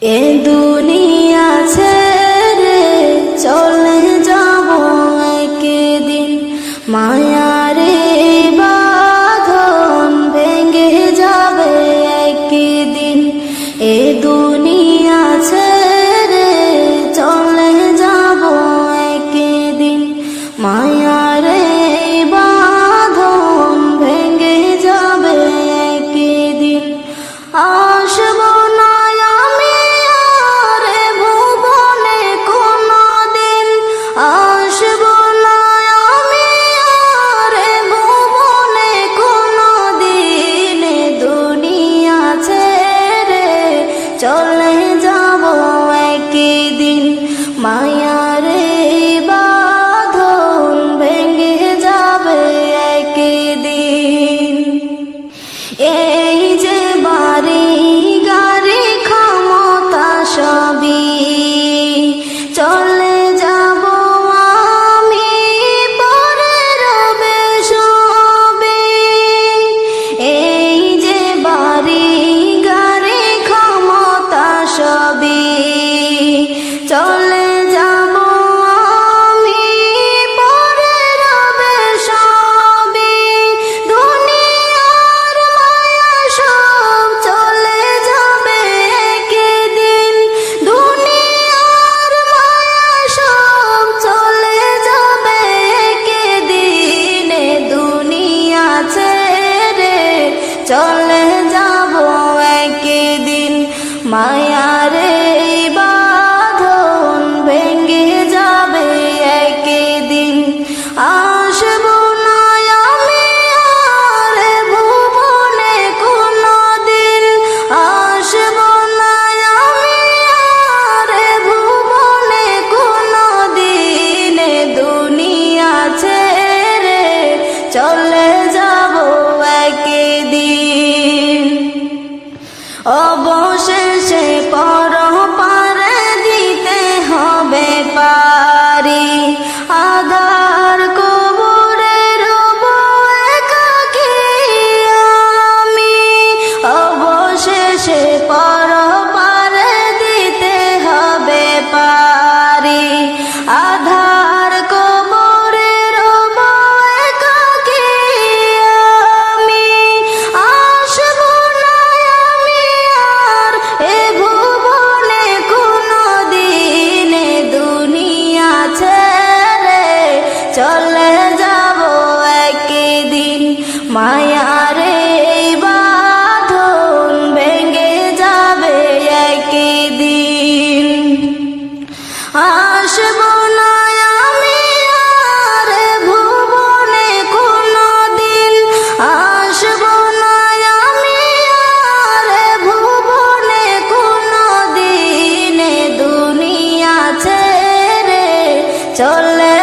এ দুনিয়া ছেড়ে চলে যাব একদিন, মায়ারে বাঁধন ভেঙে যাবে একদিন। এ দুনিয়া ছেড়ে চলে যাব একদিন, মায়ারে বাঁধন ভেঙে যাবে একদিন। আসব না আমি আর ভুবনে কোনদিন, আসব না আমি আর ভুবনে কোনদিন। দুনিয়া ছেড়ে চলে যাব একদিন, মায়ারে বাঁধন ভেঙে যাবে একদিন। এই যে বাড়ি গাড়ি ক্ষমতা সবই চলে যাব আমি, পরে রবে সবে। এই যে বাড়ি গাড়ি ক্ষমতা সবই চলে যাব আমি, পরে রবে সবে। দুনিয়ার মায়া সব চলে যাবে একদিন, দুনিয়ার মায়া সব চলে যাবে একদিন। দুনিয়া ছেড়ে চলে যাব একদিন, মায়ারে বাঁধন ভেঙে যাবে একদিন। আসব না আমি আর ভুবনে কোনদিন, আসব না আমি আর ভুবনে কোনদিন। দুনিয়া ছেড়ে চলে যাব একদিন। অবশেষে পরপারে দিতে হবে পারি, আধার কবরে রব একাকী আমি। অবশেষে পরপারে দিতে হবে পারি, আধার কবরে রব একাকী আমি। আসব না আমি আর এ ভুবনে কোনদিন, দুনিয়া ছেড়ে চলে যাব একদিন, মায়ারে বাঁধন ভেঙে যাবে একদিন। আসব না আমি আর ভুবনে কোনদিন, আসব না আমি আর ভুবনে কোনদিন। দুনিয়া ছেড়ে চলে